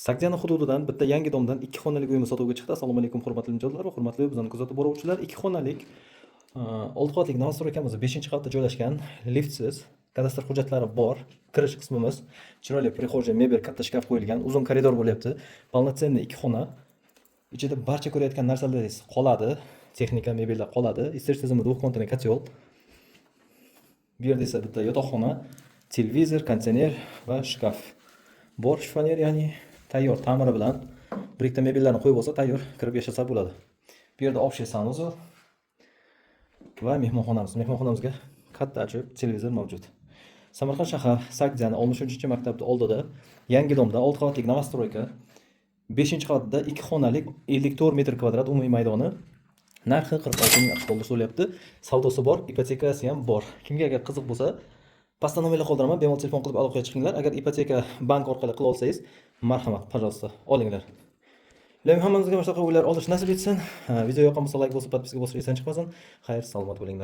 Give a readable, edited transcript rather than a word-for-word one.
Sakjana hududidan bitta yangi domdan 2 xonalik uyimiz sotuvga chiqdi. Assalomu alaykum hurmatli mijozlar va hurmatli bizani kuzatib boruvchilar. 2 xonalik 6 qavatlik novostroykamiz 5-qavatda joylashgan, liftsiz, kadastr hujjatlari bor. Kirish qismimiz chiroyli prixojniy mebel, katta shkaf qo'yilgan, uzun koridor bo'lyapti. Полноценный 2 xona. Ichida barcha ko'rayotgan narsalaringiz qoladi. Texnika mebellar qoladi. Isitish tizimi двухконтурный котел. Bu yerda esa bitta yotoqxona, televizor, konditsioner va shkaf bor. Shifoner, ya'ni tayyor ta'miri bilan bir ikkita mebellarni qo'yib olsa tayyor kirib yashasa bo'ladi. Bu yerda общий санузел va mehmonxonamiz. Mehmonxonamizga katta ajoyib televizor mavjud. Samarqand shahar Sakjana 13-maktabda oldida yangi domda 6 qavatlik novostroyka 5-qavatda 2 xonalik 54 metr kvadrat umumiy maydoni. Narxi 46 ming ahvolda so'rayapti. Savdosi bor, ipotekasi ham bor. Kimga agar qiziq bo'lsa, pastda nomerlar qoldiraman, bemalol telefon qilib aloqaga chiqinglar. Agar ipoteka bank orqali qila olsangiz, marhamat, пожалуйста, olinglar. Ilohim hammamizga mana shunaqa uylar olish nasib etsin. Video yoqqan bo'lsa like bosib, podpiska bosib, esdan chiqmasin. Xayr, salomat bo'linglar.